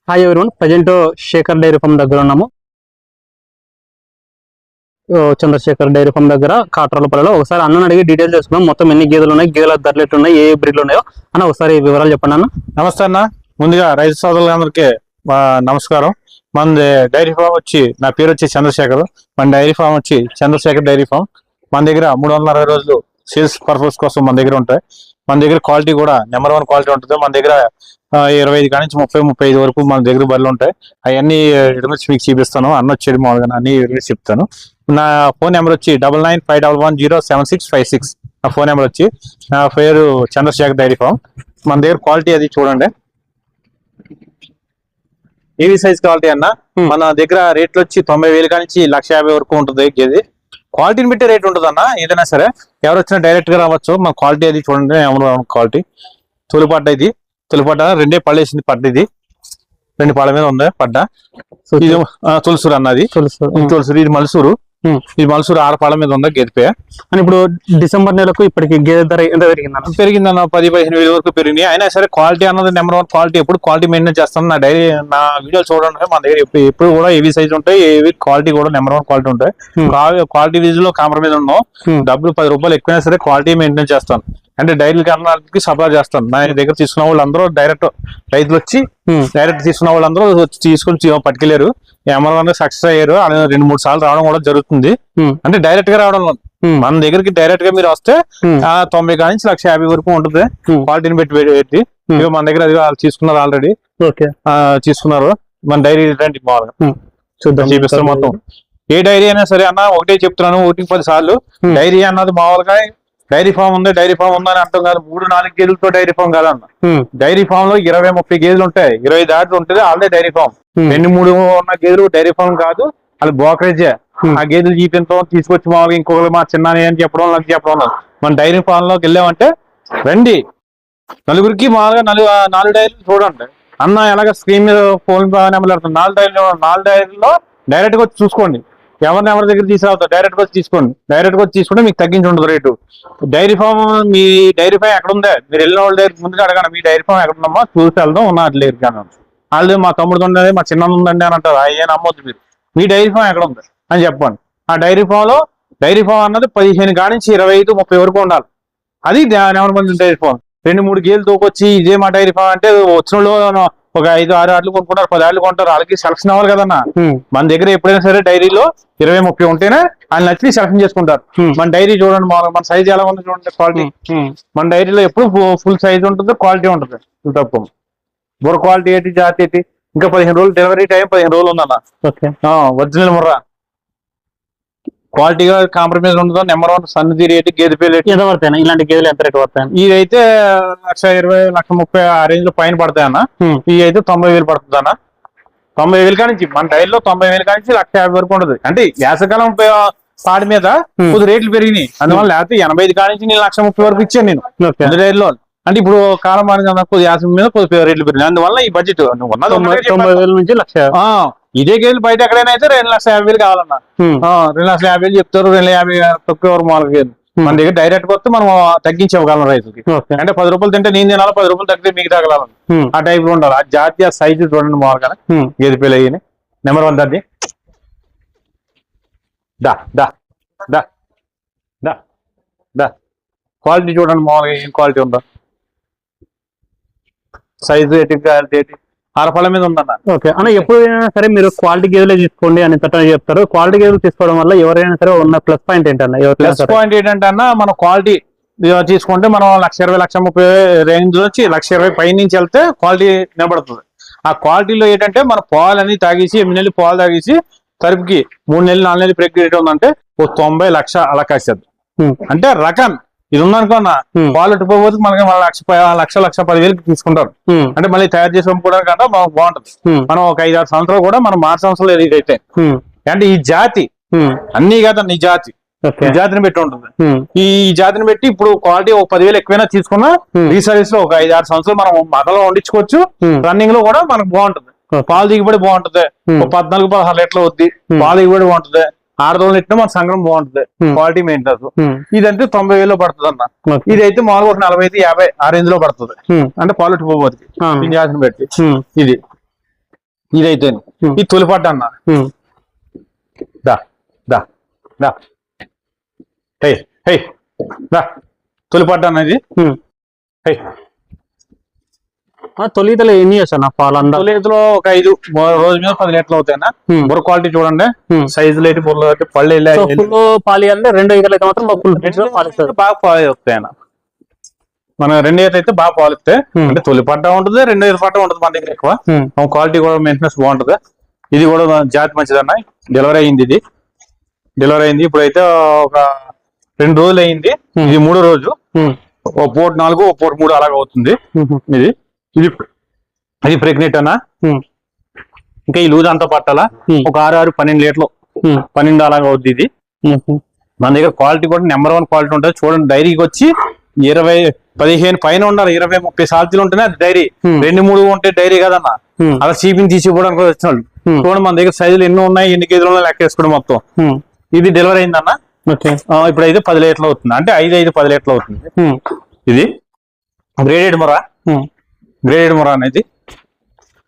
Hi everyone, present Shekhar dairy farm దగ్గర ఉన్నాము. Chandrasekhar dairy farm దగ్గర కాట్రాలపల్లిలో. ఒకసారి అన్నని అడిగి డీటెయిల్స్ తెలుసుకున్నాం. మొత్తం ఎన్ని గేదెలు ఉన్నాయి, గేదెల ధరలు ఎట్లున్నాయి, ఏ బ్రీడ్లు ఉన్నాయో అన్న ఒకసారి వివరాలు చెప్పండి అన్న. నమస్తే అన్న. ముందుగా రైతు సోదరులందరికీ నమస్కారం. మన డైరీ ఫామ్ వచ్చి, నా పేరు వచ్చి చంద్రశేఖర్. మన డైరీ ఫామ్ వచ్చి చంద్రశేఖర్ డైరీ ఫామ్. మన దగ్గర 360 రోజులు సేల్స్ పర్పస్ కోసం మన దగ్గర ఉంటాయి. మన దగ్గర క్వాలిటీ కూడా నెంబర్ 1 క్వాలిటీ ఉంటుంది. మన దగ్గర 25 కాడి నుంచి 30-35 వరకు మన దగ్గర బర్రెలు ఉంటాయి. అవన్నీ రివర్స్ మీకు చూపిస్తాను. అన్న వచ్చేది మామూలుగా అన్ని రివర్స్ చెప్తాను. నా ఫోన్ నెంబర్ వచ్చి 9951107656. నా ఫోన్ నెంబర్ వచ్చి, నా పేరు చంద్రశేఖర్ డైరీ ఫామ్. మన దగ్గర క్వాలిటీ అది చూడండి, ఏవి సైజ్ క్వాలిటీ అన్న. మన దగ్గర రేట్లు వచ్చి 90,000 కాడి నుంచి 1,50,000 వరకు ఉంటుంది. గేది క్వాలిటీని బట్టి రేట్ ఉంటుంది అన్న. ఏదైనా సరే ఎవరు వచ్చినా డైరెక్ట్ గా రావచ్చు. మన క్వాలిటీ అది చూడండి, క్వాలిటీ తొలిపడ్డ. ఇది తొలిపడ్డ 2 పళ్ళు వేసింది పడ్డ. ఇది 2 పళ్ళ మీద ఉంది పడ్డ. ఇది తులసూరు అన్నది. తులసూరు ఇది మలసూరు. ఈ మలసూరు 6 పళ్ళ మీద ఉంది గేదె. అని ఇప్పుడు డిసెంబర్ నెలకు ఇప్పటికి గేదె ధర ఎంత పెరిగిందన్న? పెరిగిందన్న 10-15 వేల వరకు పెరిగింది. అయినా సరే క్వాలిటీ అన్నది నెంబర్ 1 క్వాలిటీ. ఎప్పుడు క్వాలిటీ మెయింటైన్ చేస్తాను. నా డైరీ నా వీడియోలు చూడండి. మన దగ్గర ఎప్పుడు కూడా ఏవి సైజ్ ఉంటాయి, ఏవి క్వాలిటీ కూడా నెంబర్ 1 క్వాలిటీ ఉంటాయి. క్వాలిటీ విజ్ లో కాంప్రమైజ్ ఉన్నాం. డబ్బులు 10 రూపాయలు ఎక్కువైనా సరే క్వాలిటీ మెయింటైన్ చేస్తాను. అంటే డైరీ అన్నకి సప్లై చేస్తాను. నా దగ్గర తీసుకున్న వాళ్ళందరూ డైరెక్ట్ రైతులు వచ్చి డైరెక్ట్ తీసుకున్న వాళ్ళందరూ వచ్చి తీసుకొని పట్టుకెళ్ళారు. ఎమర్వన్ సక్సెస్ అయ్యారు. 2-3 సార్లు రావడం కూడా జరుగుతుంది. అంటే డైరెక్ట్ గా రావడం. మన దగ్గరికి డైరెక్ట్ గా మీరు వస్తే 90 కాడి నుంచి 1,50,000 వరకు ఉంటుంది. క్వాలిటీని పెట్టి మన దగ్గర అది వాళ్ళు తీసుకున్నారు ఆల్రెడీ. తీసుకున్నారు. మన డైరీ రండి మామూలుగా చూద్దాం, చూపిస్తారు మొత్తం. ఏ డైరీ అయినా సరే అన్న ఒకటే చెప్తున్నాను, 1-10 సార్లు. డైరీ అన్నది మామూలుగా డైరీ ఫామ్ ఉంది, డైరీ ఫామ్ ఉందని అంటాం కాదు. 3-4 గేదెలతో డైరీ ఫామ్ కాదన్న. డైరీ ఫామ్ లో 20-30 గేదెలు ఉంటాయి. 20 దాటి ఉంటుంది ఆల్రెడీ డైరీ ఫామ్. 2-3 ఉన్న గేదెలు డైరీ ఫామ్ కాదు, అది బ్రోకరేజే. ఆ గేదెలు జీతంతో తీసుకొచ్చి మామూలుగా ఇంకొకరు మా చిన్న అని చెప్పడం, నాకు చెప్పడం. మన డైరీ ఫామ్ లోకి వెళ్ళామంటే రండి, నలుగురికి మామూలుగా 4 డైరీలు చూడండి అన్న. ఎలాగ స్క్రీన్ మీద ఫోన్ నెంబర్ పెడుతుంది. 4 డైరీలో డైరెక్ట్ గా వచ్చి చూసుకోండి. ఎవరి దగ్గర తీసుకురావద్దు, డైరెక్ట్ గా వచ్చి తీసుకోండి. డైరెక్ట్ గా వచ్చి తీసుకుంటే మీకు తగ్గించి ఉండదు రేటు. డైరీ ఫామ్, మీ డైరీ ఫామ్ ఎక్కడ ఉందా మీరు వెళ్ళిన వాళ్ళ దగ్గర ముందుగా అడగండి, మీ డైరీ ఫామ్ ఎక్కడ ఉందమ్మా చూసి వెళ్దాం. ఉన్న అట్లేదు కానీ వాళ్ళు మా తమ్ముడు ఉందండి, మా చిన్న ఉందండి అని అంటారు. అయ్యే నమ్మొద్దు. మీరు మీ డైరీ ఫామ్ ఎక్కడ ఉంది అని చెప్పండి. ఆ డైరీ ఫామ్ లో డైరీ ఫామ్ అన్నది 15 కాడి నుంచి 25-30 వరకు ఉండాలి. అది నెంబర్ 1 డైరీ ఫామ్. 2-3 గేలు తోకొచ్చి ఇదే మా డైరీ ఫామ్ అంటే వచ్చిన వాళ్ళు ఒక 5-6 ఆటలు కొనుక్కుంటారు, 10 ఆటలు కొంటారు. వాళ్ళకి సెలక్షన్ అవ్వాలి కదన్నా. మన దగ్గర ఎప్పుడైనా సరే డైరీలో 20-30 ఉంటేనే వాళ్ళు నచ్చి సెలక్షన్ చేసుకుంటారు. మన డైరీ చూడండి, మన సైజ్ ఎలా ఉంది చూడండి, క్వాలిటీ. మన డైరీలో ఎప్పుడు ఫుల్ సైజ్ ఉంటుంది, క్వాలిటీ ఉంటుంది. తప్పు బుర్ర క్వాలిటీ ఏంటి, జాతి ఏంటి. ఇంకా 15 రోజులు డెలివరీ టైం, 15 రోజులు ఉందన్న. ఒరిజినల్ ముర్ర క్వాలిటీగా కాంప్రమైజ్ ఉండదు. నెంబర్ 1 సన్నది రేటు. గేదె పేరు ఎంత పడతాయి ఇలాంటి గేదెలు? ఎంత రేటు పడతాయి? ఇదైతే 1,20,00,30 ఆ రేంజ్ లో పైన పడతాయి అన్న. ఇవి అయితే 90,000 పడుతుంది అన్న. 90,000 కాడి నుంచి మన డైరీలో 90,000 కాడి నుంచి 1,50,000 వరకు ఉంటుంది. అంటే వేసవకాలం పాడి మీద కొద్ది రేట్లు పెరిగినాయి. అందువల్ల లేకపోతే 85 కాడి నుంచి నేను 1,30,000 వరకు ఇచ్చాను నేను డైరీలో. అంటే ఇప్పుడు కాలం మారింది కదా, కొద్ది 50 మీద కొద్ది రేట్లు పెరిగినాయి. అందువల్ల ఈ బడ్జెట్ 90,000 నుంచి 1,00,000. ఇదే గేదెలు బయట ఎక్కడైనా అయితే 2,50,000 కావాలన్నా. 2,50,000 చెప్తారు. 2,50,000 తక్కువ మామూలు గేదెలు. మన దగ్గర డైరెక్ట్ వస్తే మనం తగ్గించి ఇవ్వగలం రైతుకి. అంటే 10 రూపాయలు తింటే నేను తినాలి, 10 రూపాయలు తగ్గితే మీకు తగలాలి. ఆ టైప్ లో ఉండాలి. ఆ జాతి, ఆ సైజు చూడండి మామూలుగా. గేదె పిల్ల అయ్యి నెంబర్ 1 దాది. దా దా దా దా దా క్వాలిటీ చూడండి మామూలుగా ఏం క్వాలిటీ ఉందో. సైజు ఏంటి, క్వాలిటీ ఏంటి. 6 పళ్ళ మీద ఉందన్న. ఓకే అన్న, ఎప్పుడైనా సరే మీరు క్వాలిటీ గేదెలే తీసుకోండి అని చెప్తారు. క్వాలిటీ గేదెలు తీసుకోవడం వల్ల ఎవరైనా సరే ఉన్న ప్లస్ పాయింట్ ఏంటన్నా? ప్లస్ పాయింట్ ఏంటంటే అన్న, మన క్వాలిటీ తీసుకుంటే మనం 1,20,00,30 రేంజ్ నుంచి 1,20,000 పై నుంచి వెళ్తే క్వాలిటీ నిలబడుతుంది. ఆ క్వాలిటీలో ఏంటంటే మన పాలని తాగేసి 8 నెలలు పాలు తాగేసి తరుపుకి 3 నెలలు 4 నెలలు ప్రెగ్నెంట్ ఉందంటే 90,00,000 అలా కాసేది. అంటే రకం ఇది ఉందనుకున్నా పాలు పోతే మనకి 1,10,000 తీసుకుంటారు. అంటే మళ్ళీ తయారు చేసి అమ్ముకోవడానికి అంటే మనకు బాగుంటది. మనం ఒక 5-6 సంవత్సరాలు కూడా మనం మార్చ సంవత్సరాలు ఇదైతే. అంటే ఈ జాతి అన్ని కదా, ఈ జాతి ఈ జాతిని పెట్టి ఉంటుంది. ఈ జాతిని పెట్టి ఇప్పుడు క్వాలిటీ ఒక 10,000 ఎక్కువైనా తీసుకున్నా రీసర్వీస్ లో ఒక 5-6 సంవత్సరాలు మనం మగలో వండించుకోవచ్చు. రన్నింగ్ లో కూడా మనకు బాగుంటుంది. పాలు దిగుబడి బాగుంటది. 14-16 లీటర్లు వద్ది పాలు దిగుబడి బాగుంటది. 6 రోజులు ఇట్లా మన సంగ్రహం బాగుంటది. Quality maintenance. ఇదంటే 90,000 పడుతుంది అన్న. ఇదైతే మామూలుగా 45-50 ఆ రేంజ్ లో పడుతుంది. అంటే క్వాలిటీ పోతుంది జాతిని పెట్టి. ఇది ఇదైతే ఈ తొలిపట్ట అన్న దా దా దా హే హే దా తొలిపట్ట అన్నది హే తొలితలో ఎన్ని ఇయర్స్ అన్న పాలు అందరూ తొలిలో ఒక 5 రోజు మీద 10 లీటర్లు అవుతాయన్నా బుర్ర క్వాలిటీ చూడండి సైజులు అయితే బుర్రలు అయితే పళ్ళు ఫుల్ పాలు అంటే 2 ఈతలు అయితే మాత్రం పాలు బాగా పాలు వస్తాయన్న మన 2 ఈత అయితే బాగా పాలు వస్తాయి అంటే తొలి పట్ట ఉంటుంది 2 ఈత పట్ట ఉంటుంది మన దగ్గర ఎక్కువ క్వాలిటీ కూడా మెయింటెనెన్స్ బాగుంటది ఇది కూడా జాతి మంచిదన్న డెలివరీ అయింది ఇప్పుడైతే ఒక 2 రోజులు అయింది ఇది 3వ రోజు ఓ పూట 4 ఓ పూట 3 అలాగ అవుతుంది ఇది ప్రెగ్నెంట్ అన్న ఇంకా ఈ లూజ్ అంతా పట్టాలా ఒక 6-12 లీటర్లు 12 అలాగ అవుద్ది ఇది మన దగ్గర క్వాలిటీ కూడా నెంబర్ 1 క్వాలిటీ ఉంటుంది చూడండి డైరీకి వచ్చి 20-15 పైన ఉండాలి 20-30 సార్లు ఉంటేనే అది డైరీ 2-3 ఉంటే డైరీ కదన్న అలా చీపిని తీసిపోవడానికి వచ్చినాడు చూడండి మన దగ్గర సైజులు ఎన్ని ఉన్నాయి ఎన్ని కేజీలు ఉన్నాయి లెక్క వేసుకోవడం మొత్తం ఇది డెలివరీ అయిందన్న ఇప్పుడైతే 10 లీటర్లు అవుతుంది అంటే 5-10 లీటర్లు అవుతుంది ఇది గ్రేడెడ్ ముర్రా అనేది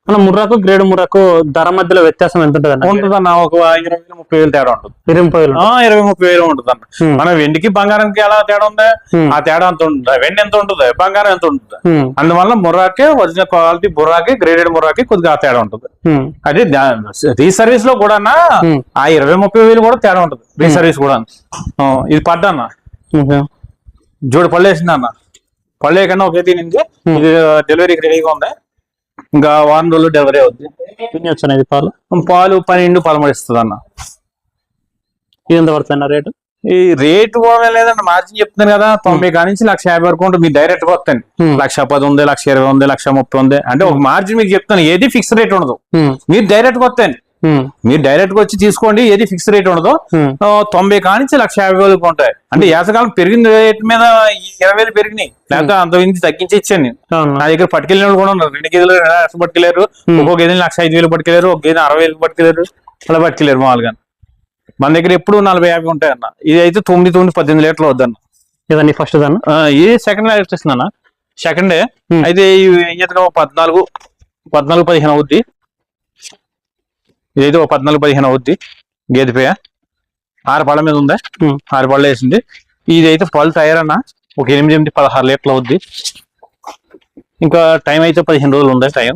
మన ముర్రాకు గ్రేడ్ ముర్రాకు ధర మధ్యలో వ్యత్యాసం ఎంత ఉంటుంది అన్న ఒక 20,000-30,000 తేడా ఉంటుంది 20,000 ఉంటుంది అన్న మన వెండికి బంగారానికి ఎలా తేడా ఉంది ఆ తేడా ఎంత ఉంటుంది వెండి ఎంత ఉంటుంది బంగారం ఎంత ఉంటుంది అందువల్ల ముర్రాకే ఒరిజినల్ క్వాలిటీ ముర్రాకి గ్రేడెడ్ ముర్రాకి కొద్దిగా తేడా ఉంటుంది అదే రీసర్వీస్ లో కూడా ఆ 20,000-30,000 కూడా తేడా ఉంటుంది రీసర్వీస్ కూడా ఇది పడ్డన్న జోడు పళ్ళు వేసింది అన్న పళ్ళు కన్నా ఒకే తినింది ఇది డెలివరీకి రెడీగా ఉంది ఇంకా 1 రోజులు డెలివరీ అవుతుంది పాలు 12-13 ఇస్తుంది అన్న ఇది ఎంత పడుతుంది అన్న రేటు ఈ రేటు కూడా లేదన్న మార్జిన్ చెప్తున్నాను కదా 90 కాడి నుంచి 150 వరకు ఉంటుంది మీరు డైరెక్ట్ గా వస్తాను 110 ఉంది 120 ఉంది 130 ఉంది అంటే ఒక మార్జిన్ మీకు చెప్తాను ఏది ఫిక్స్ రేట్ ఉండదు మీరు డైరెక్ట్ గా వస్తాను మీరు డైరెక్ట్ గా వచ్చి తీసుకోండి ఏది ఫిక్స్ రేట్ ఉండదు 90 కాడి నుంచి 150 వరకు ఉంటాయి అంటే యాసకాలం పెరిగిన రేట్ మీద 20,000 పెరిగినాయి లేకపోతే అంత ఇంటి తగ్గించి ఇచ్చాను నేను నా దగ్గర పట్టుకెళ్ళిన కూడా ఉన్నారు 2 గేదెలు పట్టుకెళ్ళారు ఒక్కో గేదెని 105,000 పట్టుకెళ్ళారు ఒక గేదె 60,000 పట్టుకెళ్ళారు అలా పట్టుకెళ్ళారు మామూలుగా మన దగ్గర ఎప్పుడు 40-50 ఉంటాయి అన్న ఇది అయితే 9-18 లీటర్లు వద్దన్న ఇదండి ఫస్ట్ దాన్ని ఇది సెకండ్ వచ్చేసిందన్న సెకండ్ అయితే 14-15 అవుద్ది ఇదైతే 14-15 అవుద్ది గేదె పేయ 6 పళ్ళ మీద ఉంది 6 పళ్ళు వేసింది ఇదైతే పళ్ళు తయారన్న ఒక 8-16 లీటర్లు అవుద్ది ఇంకా టైం అయితే 15 రోజులు ఉంది టైం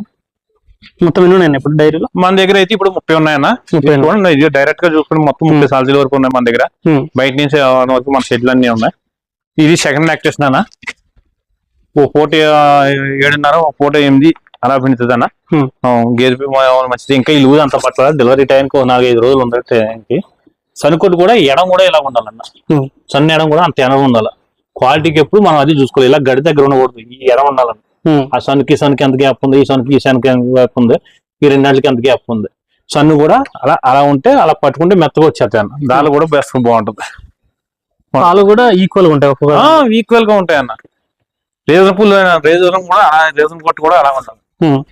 మొత్తం ఎన్ని ఉన్నాయి ఇప్పుడు డైరీలో మన దగ్గర అయితే ఇప్పుడు 30 ఉన్నాయన్న డైరెక్ట్ గా చూసుకుంటే మొత్తం 30 సార్లు వరకు ఉన్నాయి మన దగ్గర బయట నుంచి వరకు మన షెడ్లు అన్ని ఉన్నాయి ఇది సెకండ్ లాక్టేషన్ అన్న ఓ పూట 7:30 ఓ పూట 8 అలా పిండుతుంది అన్న గేదె మంచిది ఇంకా ఈ లూజ్ అంత పట్ల డెలివరీ టైంకి 4-5 రోజులు ఉంది టైంకి సనుకొట్టు కూడా ఎడం కూడా ఇలా ఉండాలన్న సన్న ఎడం కూడా అంత ఎడం ఉండాలి క్వాలిటీకి ఎప్పుడు మనం అది చూసుకోవాలి ఇలా గడి దగ్గర ఉండకూడదు ఈ ఎడం ఉండాలన్న ఆ సన్నుకి ఎంత గ్యాప్ ఉంది ఈ సన్నుకి ఎంత గ్యాప్ ఉంది ఈ 2 నెలలకి ఎంత గ్యాప్ ఉంది సన్ను కూడా అలా ఉంటే అలా పట్టుకుంటే మెత్తగా వచ్చేస్తాయి అన్న దాని కూడా బెస్ట్ బాగుంటుంది పాలు కూడా ఈక్వల్ గా ఉంటాయి ఈక్వల్ గా ఉంటాయి అన్న రేజన్ పట్టు కూడా అలా ఉండాలి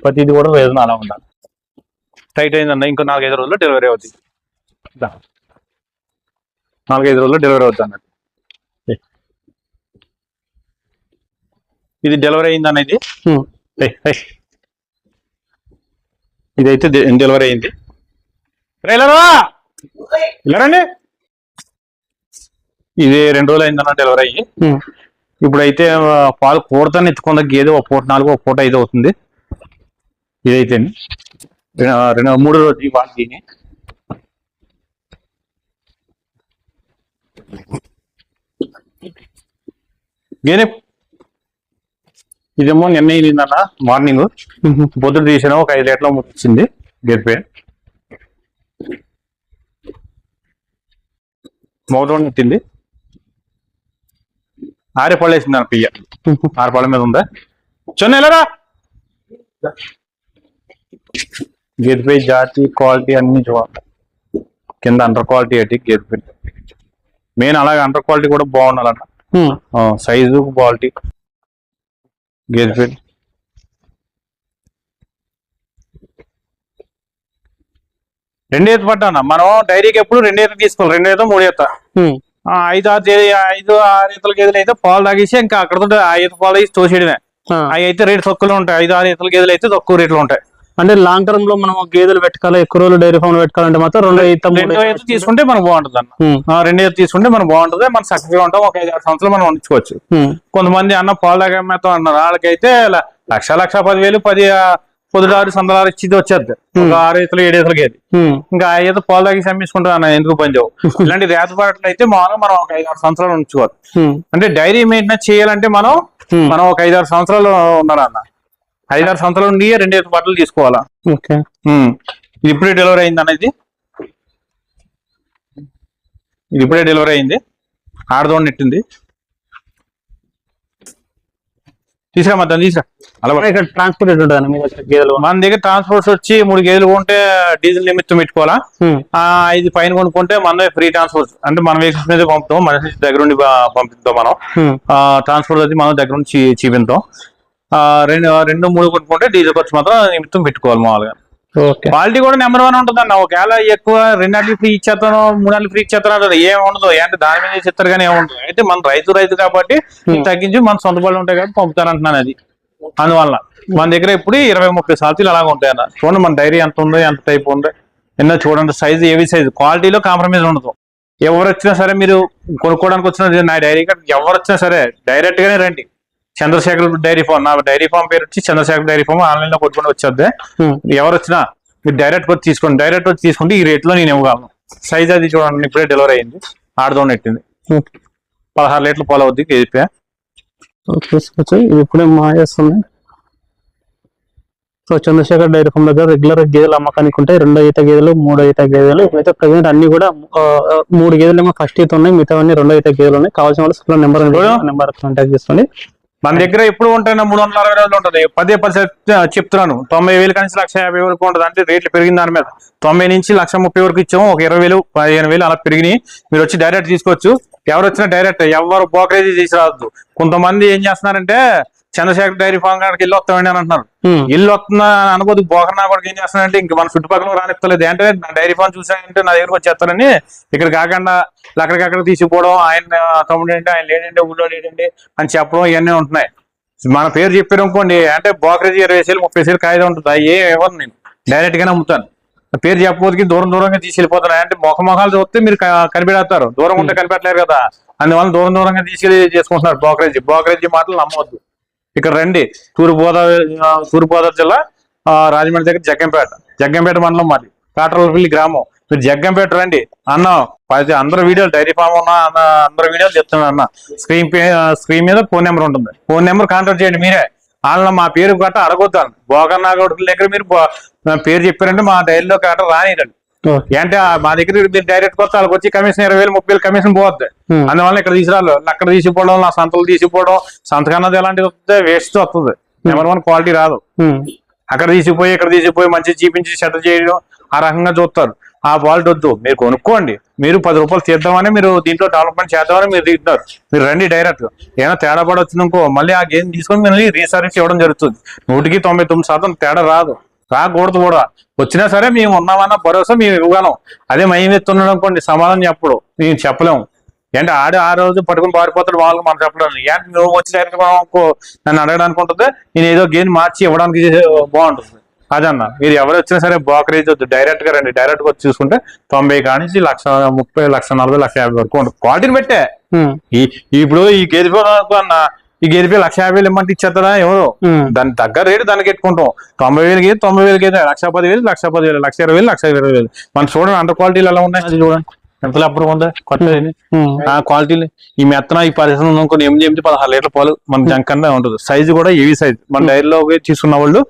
ప్రతిది కూడా రేజన్ అలా ఉండాలి టైట్ అయిందన్న ఇంకో 4-5 రోజుల్లో డెలివరీ అవుతుంది 4-5 రోజుల్లో డెలివరీ అవుతుంది అన్నట్టు ఇది డెలివరీ అయింది అనేది ఇదైతే డెలివరీ అయింది రండి ఇది 2 రోజులు అయిందన్న డెలివరీ అయ్యి ఇప్పుడైతే పాలు పూడతాను ఎత్తుకుందా గేదె ఒక పూట 4 ఒక పూట 5 అవుతుంది ఇదైతే 3 రోజు ఈ పాలు దీని గేదె ఇదేమో నిన్న అయిందన్న మార్నింగ్ పొద్దున తీసిన ఒక 5 లీటర్లు ముచ్చింది గెలిపే మౌతం ఎత్తింది 6 పళ్ళు వేసింది అన్న పియ్య 6 పళ్ళ మీద ఉందా చెన్నెలరా గెలిపే జాతి క్వాలిటీ అన్ని చూడాలి కింద అండర్ క్వాలిటీ ఏంటి గెలిపే మెయిన్ అలాగే అండర్ క్వాలిటీ కూడా బాగుండాలన్న సైజు క్వాలిటీ గేదె 2 ఈత పట్టాన మనం డైరీకి ఎప్పుడు 2 ఈత తీసుకోవాలి 2 ఈత 3 ఈత 5-6 ఈతల గేదెలు అయితే పాలు తాగేసి ఇంకా అక్కడ ఆ ఈత పాలు తాగేసి తోసేయడమే అవి అయితే రేటు తక్కువలో ఉంటాయి 5-6 ఈతల గేదెలు అయితే తక్కువ రేట్లు ఉంటాయి అంటే లాంగ్ టర్మ్ లో మనం గేదెలు పెట్టుకోవాలి, ఎక్కువ రోజులు డైరీ ఫామ్ పెట్టుకోవాలంటే మాత్రం 2 ఈత తీసుకుంటే మనకు బాగుంటుంది అన్న. 2 ఈత తీసుకుంటే మనకు బాగుంటుంది, మనం చక్కగా ఉంటాం. ఒక 5-6 సంవత్సరాలు మనం ఉంచుకోవచ్చు. కొంతమంది అన్న పాలు దాకా మేతం అన్నారు, వాళ్ళకైతే 1,10,000 పొద్దుటారు సందలారు ఇచ్చి వచ్చేది ఒక 6 ఈతలు 7 ఈతలు గేది. ఇంకా ఆ ఈత పాలు తాగి అమ్మేసుకుంటాం అన్న, ఎందుకు పనిచేవు. ఇలాంటి రేతపాట్లు అయితే మామూలుగా మనం ఒక 5-6 సంవత్సరాలు ఉంచుకోవాలి. అంటే డైరీ మెయింటెనెన్స్ చేయాలంటే మనం ఒక 5-6 సంవత్సరాలు ఉండాలన్న. 5-6 సంవత్సరాల నుండి 2 ఈత బట్టలు తీసుకోవాలా. ఇది ఇప్పుడే డెలివరీ అయింది అన్న. ఇది ఇప్పుడే డెలివరీ అయింది, ఆడదోడి నెట్టింది. తీసుకురా మధ్యాహ్నం తీసుకురా. అలా ఇక్కడ ట్రాన్స్పోర్ట్ ఉంటుంది మీ దగ్గర గేదెలు? మన దగ్గర ట్రాన్స్పోర్ట్స్ వచ్చి 3 గేదెలు కొంటే డీజిల్ నిమిత్తం పెట్టుకోవాలా. 5 పైన కొనుక్కుంటే మనమే ఫ్రీ ట్రాన్స్పోర్ట్, అంటే మన వెహికల్స్ మీద పంపుతాం, మన దగ్గర నుండి పంపిస్తాం. మనం ట్రాన్స్పోర్ట్ వచ్చి మనం దగ్గర నుంచి చూపిస్తాం. 2-3 కొనుక్కుంటే డీజిల్ ఖర్చు మాత్రం నిమిత్తం పెట్టుకోవాలి మామూలుగా. క్వాలిటీ కూడా నెంబర్ 1 ఉంటుంది అన్న. ఒకవేళ ఎక్కువ 2 నెలలు ఫ్రీ ఇచ్చేస్తాను, 3 నెలలు ఫ్రీ ఇచ్చేస్తాను ఏమి ఉండదు. అంటే దాని మీద చెప్తారు కానీ ఏముండదు. అయితే మన రైతు కాబట్టి తగ్గించి మన సొంత పళ్ళు ఉంటాయి కాబట్టి పంపుతానంటున్నాను. అది అందువల్ల మన దగ్గర ఇప్పుడు 20-30 సార్లు అలాగ ఉంటాయి అన్న. చూడండి మన డైరీ ఎంత ఉందో, ఎంత టైప్ ఉందో ఎన్నో చూడండి. సైజు ఏవి సైజు, క్వాలిటీలో కాంప్రమైజ్ ఉండదు. ఎవరు వచ్చినా సరే మీరు కొనుక్కోవడానికి వచ్చిన నా డైరీ ఎవరు వచ్చినా సరే డైరెక్ట్ గానే రండి. చంద్రశేఖర్ డైరీ ఫామ్, నా డైరీ ఫామ్ పేరు వచ్చి చంద్రశేఖర్ డైరీ ఫామ్. ఆన్లైన్ లో కొట్టుకుని వచ్చేద్ది. ఎవరు వచ్చినా మీరు డైరెక్ట్ వచ్చి తీసుకోండి. డైరెక్ట్ వచ్చి తీసుకుంటే ఈ రేట్ లో నేను ఇవ్వగలను. సైజ్ అది చూడండి, ఇప్పుడే డెలివరీ అయింది, ఆడదోని నెట్టింది. 16 లీటర్లు పాలు అవుద్ది కేజీ. తీసుకోవచ్చు. ఇది ఇప్పుడే మాయేస్తుంది. సో చంద్రశేఖర్ డైరీ ఫామ్ దగ్గర రెగ్యులర్ గేదెలు అమ్మకానికి ఉంటాయి. 2 ఈత గేదెలు, 3 ఈత గేదెలు. ఇప్పుడైతే ప్రెసెంట్ అన్ని కూడా 3 గేదెలు ఏమో ఫస్ట్ ఈత ఉన్నాయి, మిగతా 2 ఈత గేదెలు ఉన్నాయి. కావాల్సిన వాళ్ళు నెంబర్ కాంటాక్ట్ చేసుకోండి. మన దగ్గర ఎప్పుడు ఉంటాయి 360 రోజులు ఉంటుంది. 10% చెప్తున్నాను. 90,000 నుంచి 1,50,000 వరకు ఉంటుంది. అంటే రేట్లు పెరిగిన దాని మీద 90 నుంచి 1,30,000 వరకు ఇచ్చాము. ఒక 20,000 15,000 అలా పెరిగినాయి. మీరు వచ్చి డైరెక్ట్ తీసుకోవచ్చు. ఎవరు వచ్చినా డైరెక్ట్, ఎవరు బ్రోకరేజీ తీసుకురావద్దు. కొంతమంది ఏం చేస్తున్నారంటే చంద్రశేఖర్ డైరీ ఫామ్ కాడికి ఇల్లు వస్తామండి అని అంటున్నారు. ఇల్లు వస్తున్నా అనుకోదు, బోకర్నా కూడా ఏం చేస్తున్నారంటే ఇంక మన చుట్టుపక్కల రానిస్తలేదు. అంటే నా డైరీ ఫామ్ చూసానంటే నా దగ్గరకు వచ్చేస్తారని ఇక్కడ కాకుండా అక్కడికక్కడ తీసుకుపోవడం, ఆయన తమ్ముడు ఏంటి, ఆయన లేడండి, ఊళ్ళో లేడండి అని చెప్పడం ఇవన్నీ ఉంటున్నాయి. మన పేరు చెప్పారు అనుకోండి, అంటే బ్రోకరేజీ 20,000 30,000 కాయిదా ఉంటుంది. ఇవ్వను, నేను డైరెక్ట్ గానే అమ్ముతాను. పేరు చెప్పబోతుకి దూరంగా తీసుకెళ్ళిపోతున్నాయి. అంటే మొఖాలు చూస్తే మీరు కనిపెడతారు, దూరం ఉంటే కనిపెట్టలేరు కదా. అందువల్ల దూరంగా తీసుకెళ్ళి చేసుకుంటున్నారు బ్రోకరేజీ మాటలు నమ్మవద్దు. ఇక్కడ రండి, తూర్పుగోదావరి జిల్లా రాజమండ్రి దగ్గర జగ్గంపేట మండలం మాది, కాట్రలపల్లి గ్రామం. మీరు జగ్గంపేట రండి అన్న. అందరూ వీడియోలు డైరీ ఫామ్ ఉన్న అందరూ వీడియోలు చెప్తున్నాను అన్న. స్క్రీన్ మీద ఫోన్ నెంబర్ ఉంటుంది. ఫోన్ నెంబర్ కాంటాక్ట్ చేయండి. మీరే వాళ్ళ మా పేరు గట్ట అడగొద్దాను. బోకన్నా కొడుకుల దగ్గర మీరు పేరు చెప్పారంటే మా డైరీలో గట్ట రానిరండి. అంటే మా దగ్గర మీరు డైరెక్ట్ కొత్త వాళ్ళకి వచ్చి కమిషన్ 20,000-30,000 కమిషన్ పోద్ది. అందువల్ల ఇక్కడ తీసుకురాలి. అక్కడ తీసిపోవడం, నా సంతలు తీసిపోవడం, సంతకన్నది ఎలాంటిది వస్తుంది, వేస్ట్ వస్తుంది. నెంబర్ 1 క్వాలిటీ రాదు. అక్కడ తీసిపోయి ఇక్కడ తీసిపోయి మంచి చూపించి చెత్త చేయడం ఆ రకంగా చూస్తారు. ఆ క్వాలిటీ వద్దు. మీరు కొనుక్కోండి. మీరు 10 రూపాయలు తీద్దామని, మీరు దీంట్లో డెవలప్మెంట్ చేద్దామని మీరు దిగుతారు. మీరు రండి డైరెక్ట్. ఏమైనా తేడా పడొచ్చిందనుకో మళ్ళీ ఆ గేమ్ తీసుకొని మీరు రీసర్వీస్ ఇవ్వడం జరుగుతుంది. 99% తేడా రాదు, రాకూడదు కూడా. వచ్చినా సరే మేము ఉన్నామన్న భరోసా మేము ఇవ్వగలం. అదే మేము ఎత్తున్నాడు అనుకోండి, సమాధానం చెప్పడు, మేము చెప్పలేము. అంటే ఆ రోజు పట్టుకుని పారిపోతాడు, వాళ్ళు మనం చెప్పడం. ఏంటి నువ్వు వచ్చి డైరెక్ట్ నన్ను అడగడానికి ఉంటుంది, నేను ఏదో గేమ్ మార్చి ఇవ్వడానికి బాగుంటుంది. అదన్న, మీరు ఎవరు వచ్చినా సరే బ్రోకరేజ్ వద్దు, డైరెక్ట్ గా రండి. డైరెక్ట్ గా వచ్చి చూసుకుంటే 90 కానించి 1,30,000, 1,40,000, 1,50,000 వరకు ఉంటుంది. క్వాలిటీని పెట్టే. ఇప్పుడు ఈ గేదె అన్న, ఈ గేదె 1,50,000 ఇమ్మంటే ఇచ్చేస్తారా ఎవరు? దాని తగ్గ రేటు దానికి పెట్టుకుంటాం. 90,000 గేదె 90,000 గేదె, 1,10,000, 1,10,000, 1,20,000, 1,20,000. మనం చూడండి అండర్ క్వాలిటీలు ఎలా ఉన్నాయి, అది చూడండి ఎంత అప్పుడు ఉందా కొట్టలేదు. ఆ క్వాలిటీలు ఈ మెత్తన ఈ 10 అనుకోని 16 లీటర్ల పాలు మన జంకన్నా ఉంటుంది. సైజు కూడా ఏవి సైజ్, మన డైరీలో తీసుకున్న వాళ్ళు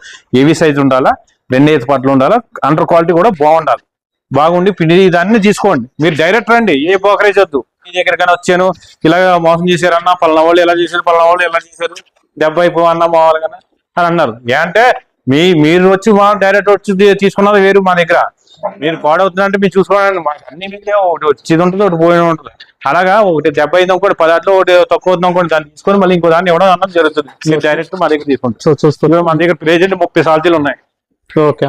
ఏవి సైజు ఉండాలా, 2 ఈత పట్లు ఉండాలా, అండర్ క్వాలిటీ కూడా బాగుండాలి. బాగుండి పిండి దాన్ని తీసుకోండి. మీరు డైరెక్ట్ రండి, ఏ బ్రోకరేజ్ వద్దు. మీ దగ్గరకైనా వచ్చాను ఇలా మోసం చేశారన్నా, పలానా వాళ్ళు ఎలా చేశారు, పలానా వాళ్ళు ఎలా చేశారు, దెబ్బ అయిపోవన్నా మావాళ్ళు అని అన్నారు. అంటే మీరు వచ్చి డైరెక్ట్ వచ్చి తీసుకున్నది వేరు. మా దగ్గర మీరు పాడవుతుందంటే మీరు చూసుకోవాలండి. మాకు అన్ని మీదే ఒకటి వచ్చేది ఉంటుంది, ఒకటి పోయిన ఉంటుంది. అలాగా ఒకటి దెబ్బ అయింది అనుకోండి, 10 ఒకటి తక్కువ అవుతుంది అనుకోండి, దాన్ని తీసుకొని మళ్ళీ ఇంకో దాన్ని ఇవ్వడం అన్నది జరుగుతుంది. మీరు డైరెక్ట్ మా దగ్గర తీసుకుంటారు. మన దగ్గర ప్రెజెంట్ 30 సాల్తీలు ఉన్నాయి. ఓకే.